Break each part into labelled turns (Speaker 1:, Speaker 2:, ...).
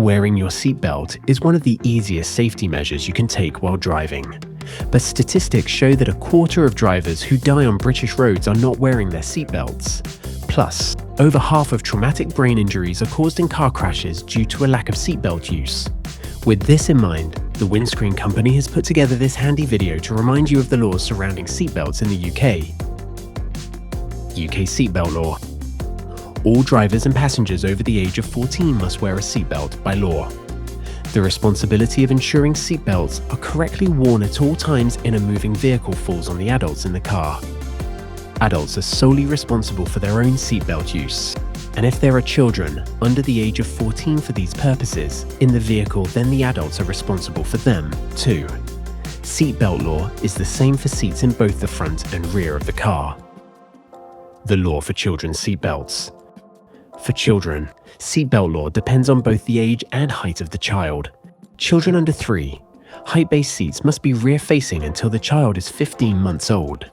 Speaker 1: Wearing your seatbelt is one of the easiest safety measures you can take while driving. But statistics show that a quarter of drivers who die on British roads are not wearing their seatbelts. Plus, over half of traumatic brain injuries are caused in car crashes due to a lack of seatbelt use. With this in mind, the windscreen company has put together this handy video to remind you of the laws surrounding seatbelts in the UK. UK seatbelt law. All drivers and passengers over the age of 14 must wear a seatbelt by law. The responsibility of ensuring seatbelts are correctly worn at all times in a moving vehicle falls on the adults in the car. Adults are solely responsible for their own seatbelt use. And if there are children under the age of 14 for these purposes in the vehicle, then the adults are responsible for them too. Seatbelt law is the same for seats in both the front and rear of the car. The law for children's seatbelts. For children, seatbelt law depends on both the age and height of the child. Children under 3, height-based seats must be rear-facing until the child is 15 months old.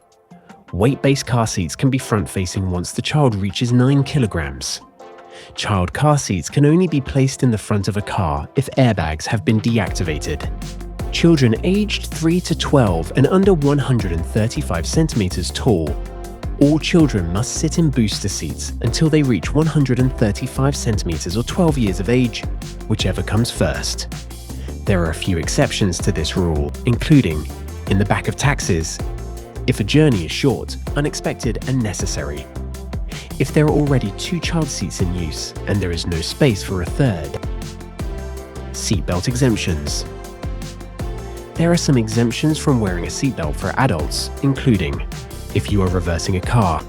Speaker 1: Weight-based car seats can be front-facing once the child reaches 9 kilograms. Child car seats can only be placed in the front of a car if airbags have been deactivated. Children aged 3 to 12 and under 135 centimeters tall. All children must sit in booster seats until they reach 135 centimeters or 12 years of age, whichever comes first. There are a few exceptions to this rule, including in the back of taxis, if a journey is short, unexpected and necessary, if there are already 2 child seats in use and there is no space for a third. Seatbelt exemptions. There are some exemptions from wearing a seatbelt for adults, including if you are reversing a car,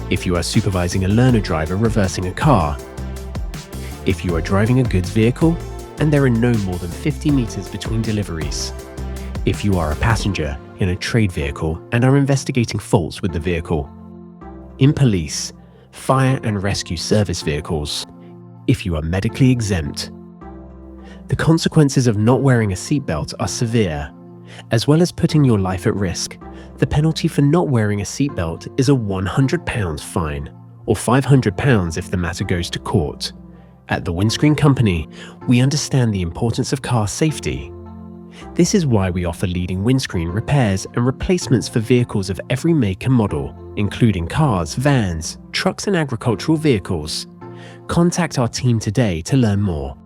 Speaker 1: if you are supervising a learner driver reversing a car, if you are driving a goods vehicle and there are no more than 50 meters between deliveries, if you are a passenger in a trade vehicle and are investigating faults with the vehicle, in police, fire and rescue service vehicles, if you are medically exempt. The consequences of not wearing a seatbelt are severe. As well as putting your life at risk, the penalty for not wearing a seatbelt is a £100 fine, or £500 if the matter goes to court. At the Windscreen Company, we understand the importance of car safety. This is why we offer leading windscreen repairs and replacements for vehicles of every make and model, including cars, vans, trucks and agricultural vehicles. Contact our team today to learn more.